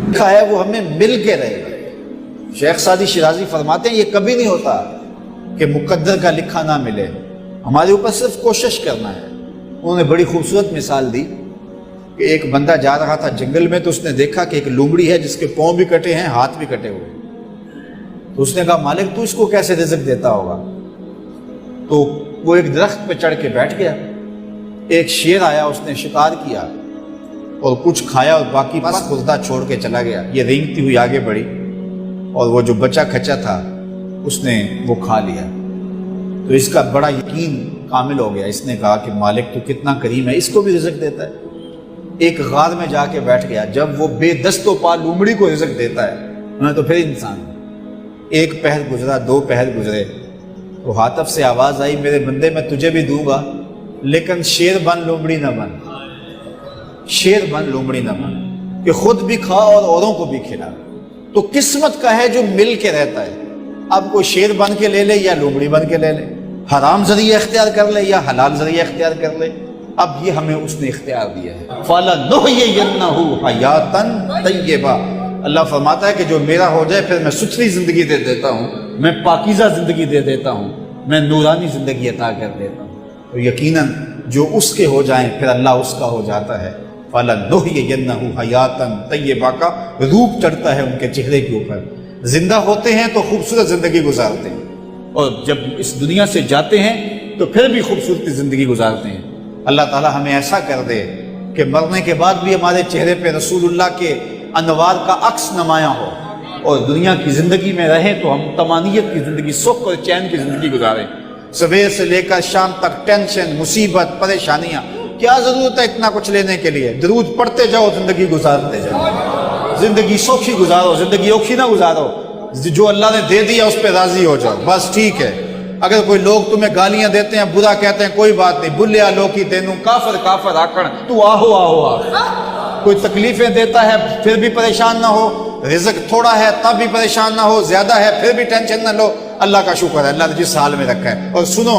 لکھا ہے وہ ہمیں مل کے رہے گا۔ شیخ سعدی شیرازی فرماتے ہیں یہ کبھی نہیں ہوتا کہ مقدر کا لکھا نہ ملے، ہمارے اوپر صرف کوشش کرنا ہے۔ انہوں نے بڑی خوبصورت مثال دی کہ ایک بندہ جا رہا تھا جنگل میں، تو اس نے دیکھا کہ ایک لومڑی ہے جس کے پاؤں بھی کٹے ہیں، ہاتھ بھی کٹے ہوئے، تو اس نے کہا مالک تو اس کو کیسے رزق دیتا ہوگا؟ تو وہ ایک درخت پہ چڑھ کے بیٹھ گیا۔ ایک شیر آیا، اس نے شکار کیا اور کچھ کھایا اور باقی بس خوردہ چھوڑ کے چلا گیا۔ یہ رینگتی ہوئی آگے بڑھی اور وہ جو بچا کھچا تھا اس نے وہ کھا لیا۔ تو اس کا بڑا یقین کامل ہو گیا، اس نے کہا کہ مالک تو کتنا کریم ہے، اس کو بھی رزق دیتا ہے۔ ایک غار میں جا کے بیٹھ گیا، جب وہ بے دست و پا لومڑی کو رزق دیتا ہے انہیں تو پھر انسان۔ ایک پہر گزرا، دو پہر گزرے، تو ہاتف سے آواز آئی میرے بندے میں تجھے بھی دوں گا، لیکن شیر بن لومڑی نہ بن، شیر بن لومڑی نہ بن، کہ خود بھی کھا اور اوروں کو بھی کھلا۔ تو قسمت کا ہے جو مل کے رہتا ہے، اب کوئی شیر بن کے لے لے یا لومڑی بن کے لے لے، حرام ذریعہ اختیار کر لے یا حلال ذریعہ اختیار کر لے، اب یہ ہمیں اس نے اختیار دیا ہے۔ فَلَنُحْيِيَنَّهُ حَيَاتًا طَيِّبَةً، اللہ فرماتا ہے کہ جو میرا ہو جائے پھر میں ستھری زندگی دے دیتا ہوں، میں پاکیزہ زندگی دے دیتا ہوں، میں نورانی زندگی عطا کر دیتا ہوں۔ تو یقیناً جو اس کے ہو جائیں پھر اللہ اس کا ہو جاتا ہے۔ فَلَنُحْيِيَنَّهُ حَيَاتًا طَيِّبَةً کا روپ چڑھتا ہے ان کے چہرے کے اوپر، زندہ ہوتے ہیں تو خوبصورت زندگی گزارتے ہیں، اور جب اس دنیا سے جاتے ہیں تو پھر بھی خوبصورت زندگی گزارتے ہیں۔ اللہ تعالی ہمیں ایسا کر دے کہ مرنے کے بعد بھی ہمارے چہرے پہ رسول اللہ کے انوار کا عکس نمایاں ہو، اور دنیا کی زندگی میں رہیں تو ہم طمانیت کی زندگی، سکھ اور چین کی زندگی گزاریں۔ صبح سے لے کر شام تک ٹینشن، مصیبت، پریشانیاں، کیا ضرورت ہے اتنا کچھ لینے کے لیے؟ درود پڑھتے جاؤ، زندگی گزارتے جاؤ، زندگی سوکھی گزارو، زندگی اوکھی نہ گزارو، جو اللہ نے دے دیا اس پہ راضی ہو جاؤ، بس ٹھیک ہے۔ اگر کوئی لوگ تمہیں گالیاں دیتے ہیں، برا کہتے ہیں، کوئی بات نہیں، بلیا لوکی تینوں کافر کافر آکڑ تو آہو آہو آہ۔ کوئی تکلیفیں دیتا ہے پھر بھی پریشان نہ ہو، رزق تھوڑا ہے تب بھی پریشان نہ ہو، زیادہ ہے پھر بھی ٹینشن نہ لو، اللہ کا شکر ہے، اللہ نے جس حال میں رکھا ہے۔ اور سنو،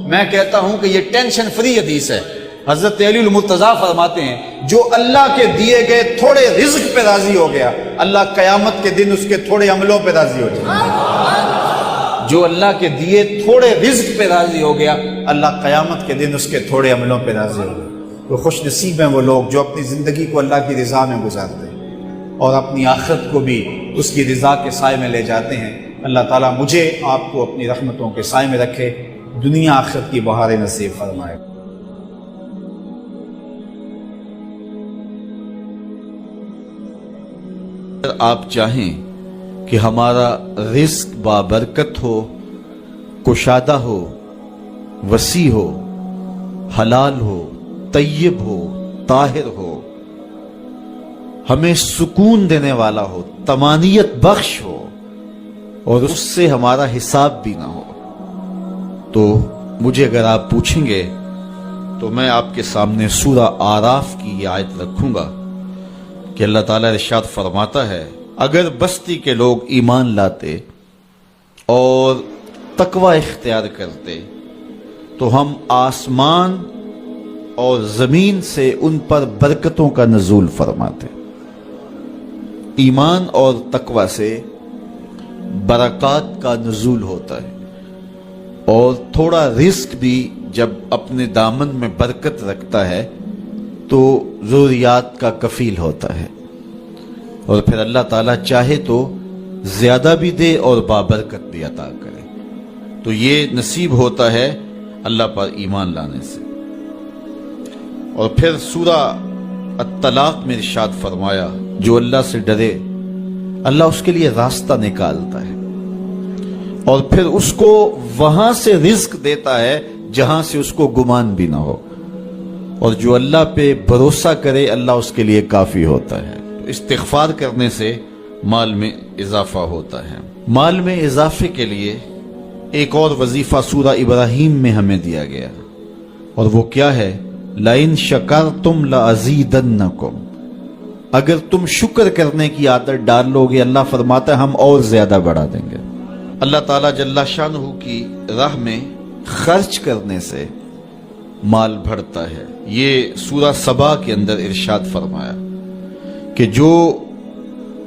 میں کہتا ہوں کہ یہ ٹینشن فری حدیث ہے۔ حضرت علی المرتضیٰ فرماتے ہیں جو اللہ کے دیے گئے تھوڑے رزق پہ راضی ہو گیا، اللہ قیامت کے دن اس کے تھوڑے عملوں پہ راضی ہو جائے۔ جو اللہ کے دیے تھوڑے رزق پہ راضی ہو گیا، اللہ قیامت کے دن اس کے تھوڑے عملوں پہ راضی ہو گیا۔ تو خوش نصیب ہیں وہ لوگ جو اپنی زندگی کو اللہ کی رضا میں گزارتے ہیں اور اپنی آخرت کو بھی اس کی رضا کے سائے میں لے جاتے ہیں۔ اللہ تعالیٰ مجھے آپ کو اپنی رحمتوں کے سائے میں رکھے، دنیا آخرت کی بہاریں نصیب فرمائے۔ اگر آپ چاہیں کہ ہمارا رزق بابرکت ہو، کشادہ ہو، وسیع ہو، حلال ہو، طیب ہو، طاہر ہو، ہمیں سکون دینے والا ہو، طمانیت بخش ہو، اور اس سے ہمارا حساب بھی نہ ہو، تو مجھے اگر آپ پوچھیں گے تو میں آپ کے سامنے سورہ آراف کی یہ آیت رکھوں گا کہ اللہ تعالیٰ ارشاد فرماتا ہے اگر بستی کے لوگ ایمان لاتے اور تقوی اختیار کرتے تو ہم آسمان اور زمین سے ان پر برکتوں کا نزول فرماتے۔ ایمان اور تقوی سے برکات کا نزول ہوتا ہے، اور تھوڑا رزق بھی جب اپنے دامن میں برکت رکھتا ہے تو ضروریات کا کفیل ہوتا ہے، اور پھر اللہ تعالیٰ چاہے تو زیادہ بھی دے اور بابرکت بھی عطا کرے۔ تو یہ نصیب ہوتا ہے اللہ پر ایمان لانے سے۔ اور پھر سورہ الطلاق میں ارشاد فرمایا جو اللہ سے ڈرے اللہ اس کے لیے راستہ نکالتا ہے، اور پھر اس کو وہاں سے رزق دیتا ہے جہاں سے اس کو گمان بھی نہ ہو، اور جو اللہ پہ بھروسہ کرے اللہ اس کے لیے کافی ہوتا ہے۔ استغفار کرنے سے مال میں اضافہ ہوتا ہے۔ مال میں اضافے کے لیے ایک اور وظیفہ سورہ ابراہیم میں ہمیں دیا گیا، اور وہ کیا ہے؟ لَإِن شَكَرْتُمْ لَأَزِيدَنَّكُمْ، اگر تم شکر کرنے کی عادت ڈال لو گے اللہ فرماتا ہے ہم اور زیادہ بڑھا دیں گے۔ اللہ تعالیٰ جل شانہ کی راہ میں خرچ کرنے سے مال بڑھتا ہے۔ یہ سورہ سبا کے اندر ارشاد فرمایا کہ جو